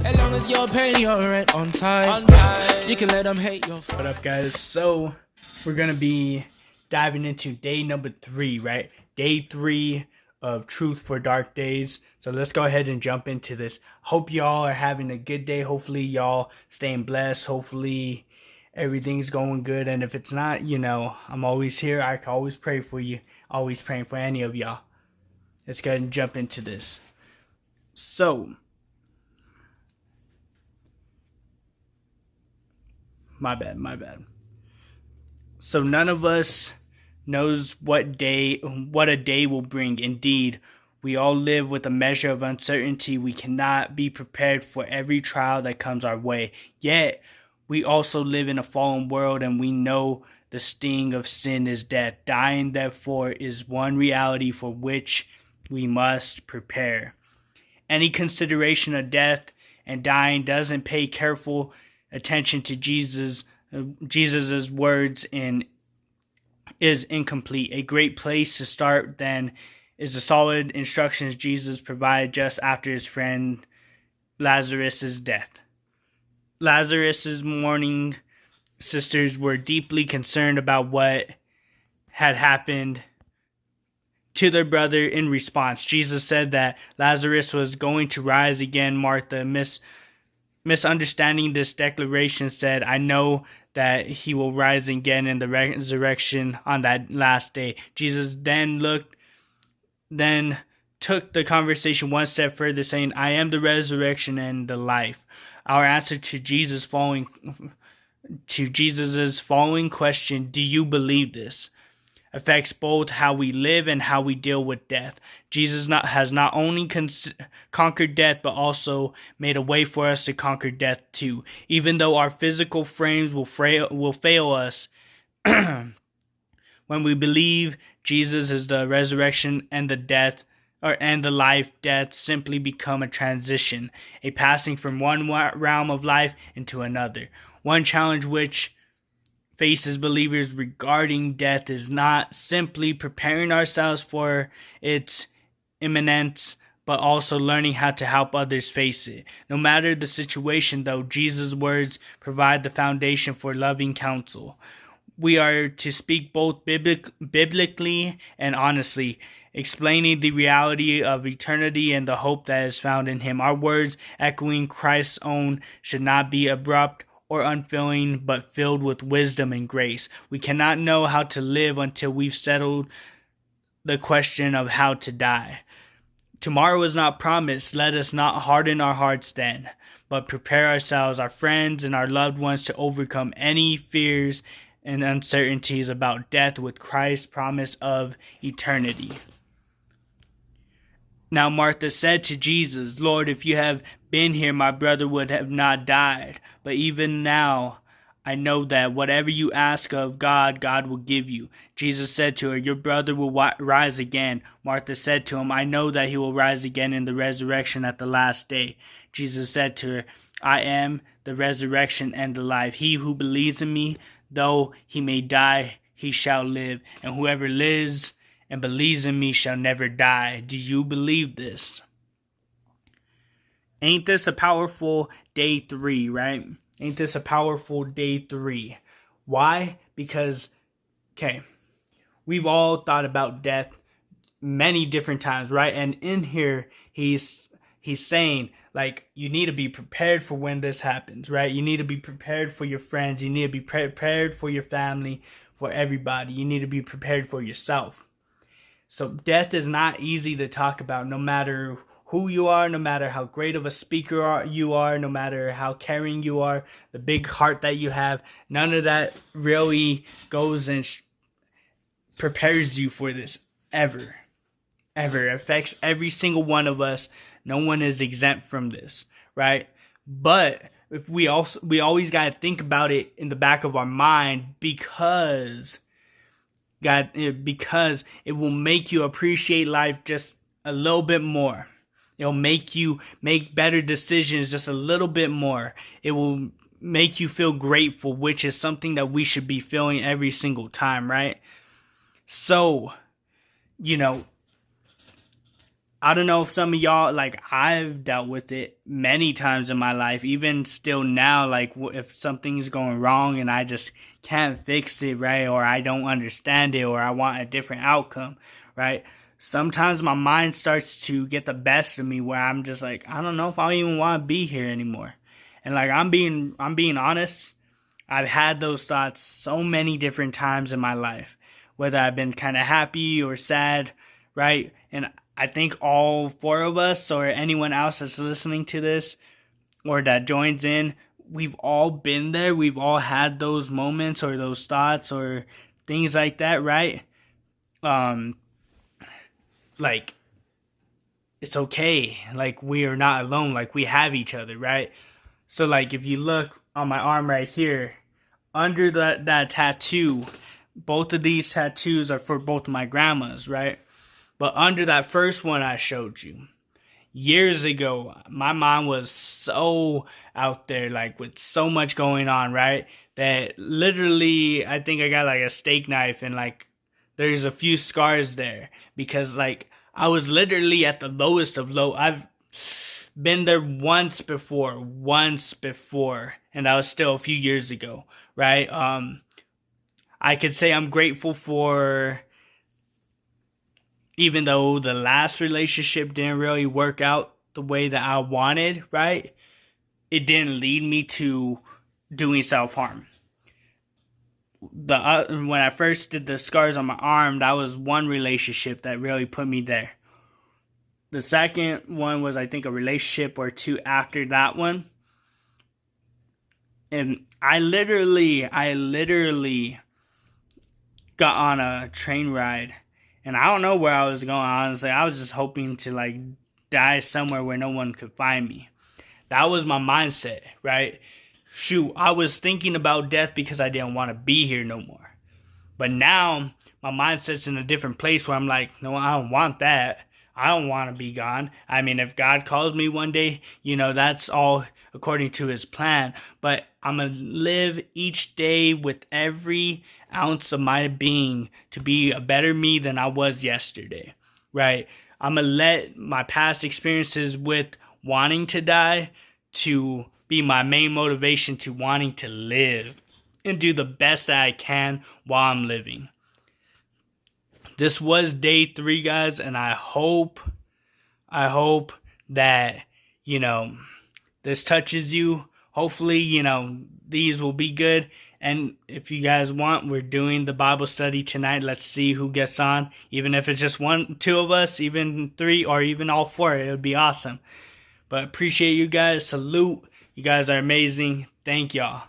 As long as you're paying your rent on time, you can let them hate your. What up, guys? So we're gonna be diving into day number 3, right? Day 3 of Truth for Dark Days. So let's go ahead and jump into this. Hope y'all are having a good day. Hopefully y'all staying blessed. Hopefully everything's going good. And if it's not, I'm always here. I can always pray for you. Always praying for any of y'all. Let's go ahead and jump into this. So, my bad. So none of us knows what a day will bring. Indeed, we all live with a measure of uncertainty. We cannot be prepared for every trial that comes our way. Yet, we also live in a fallen world, and we know the sting of sin is death. Dying, therefore, is one reality for which we must prepare. Any consideration of death and dying doesn't pay careful attention to Jesus's words and is incomplete. A great place to start then is the solid instructions Jesus provided just after his friend Lazarus' death. Lazarus' mourning sisters were deeply concerned about what had happened to their brother. In response, Jesus said that Lazarus was going to rise again. Martha, misunderstanding this declaration, said, "I know that he will rise again in the resurrection on that last day." Jesus then took the conversation one step further, saying, "I am the resurrection and the life." Our answer to Jesus' following question, "Do you believe this?" affects both how we live and how we deal with death. Jesus has not only conquered death, but also made a way for us to conquer death too. Even though our physical frames will fail us, when we believe Jesus is the resurrection and the life, death simply become a transition, a passing from one realm of life into another. One challenge which faces believers regarding death is not simply preparing ourselves for its imminence, but also learning how to help others face it. No matter the situation, though, Jesus' words provide the foundation for loving counsel. We are to speak both biblically and honestly, explaining the reality of eternity and the hope that is found in him. Our words, echoing Christ's own, should not be abrupt or unfilling, but filled with wisdom and grace. We cannot know how to live until we've settled the question of how to die. Tomorrow is not promised. Let us not harden our hearts then, but prepare ourselves, our friends, and our loved ones to overcome any fears and uncertainties about death with Christ's promise of eternity. Now Martha said to Jesus, "Lord, if you had been here, my brother would have not died. But even now, I know that whatever you ask of God, God will give you." Jesus said to her, "Your brother will rise again." Martha said to him, "I know that he will rise again in the resurrection at the last day." Jesus said to her, "I am the resurrection and the life. He who believes in me, though he may die, he shall live. And whoever lives and believes in me shall never die." Do you believe this? Ain't this a powerful day 3, right? Ain't this a powerful day 3? Why? Because, we've all thought about death many different times, right? And in here, he's saying, like, you need to be prepared for when this happens, right? You need to be prepared for your friends. You need to be prepared for your family, for everybody. You need to be prepared for yourself. So death is not easy to talk about, no matter who you are, no matter how great of a speaker you are, no matter how caring you are, the big heart that you have. None of that really goes and prepares you for this ever. It affects every single one of us. No one is exempt from this, right? But if we always got to think about it in the back of our mind, because it will make you appreciate life just a little bit more. It'll make you make better decisions just a little bit more. It will make you feel grateful, which is something that we should be feeling every single time, right? So, I don't know if some of y'all, like, I've dealt with it many times in my life, even still now, like, if something's going wrong and I just can't fix it, right, or I don't understand it, or I want a different outcome, right, sometimes my mind starts to get the best of me where I'm just like, I don't know if I even want to be here anymore. And, like, I'm being honest, I've had those thoughts so many different times in my life, whether I've been kind of happy or sad, right, and I think all four of us or anyone else that's listening to this or that joins in, we've all been there. We've all had those moments or those thoughts or things like that, right? Like, it's okay. Like, we are not alone. Like, we have each other, right? So, like, if you look on my arm right here, under that tattoo, both of these tattoos are for both of my grandmas, right? But under that first one I showed you, years ago, my mom was so out there, like, with so much going on, right? That literally, I think I got, like, a steak knife and, like, there's a few scars there. Because, like, I was literally at the lowest of low. I've been there once before. And that was still a few years ago, right? I could say I'm grateful for, even though the last relationship didn't really work out the way that I wanted, right? It didn't lead me to doing self-harm. When I first did the scars on my arm, that was one relationship that really put me there. The second one was, I think, a relationship or two after that one. And I literally got on a train ride. And I don't know where I was going, honestly. I was just hoping to, like, die somewhere where no one could find me. That was my mindset, right? Shoot, I was thinking about death because I didn't want to be here no more. But now, my mindset's in a different place where I'm like, no, I don't want that. I don't want to be gone. I mean, if God calls me one day, that's all according to his plan. But I'm going to live each day with every ounce of my being to be a better me than I was yesterday, right? I'm going to let my past experiences with wanting to die to be my main motivation to wanting to live and do the best that I can while I'm living. This was day 3, guys, and I hope that, this touches you. Hopefully, these will be good. And if you guys want, we're doing the Bible study tonight. Let's see who gets on. Even if it's just 1, 2 of us, even 3, or even all 4, it would be awesome. But appreciate you guys. Salute. You guys are amazing. Thank y'all.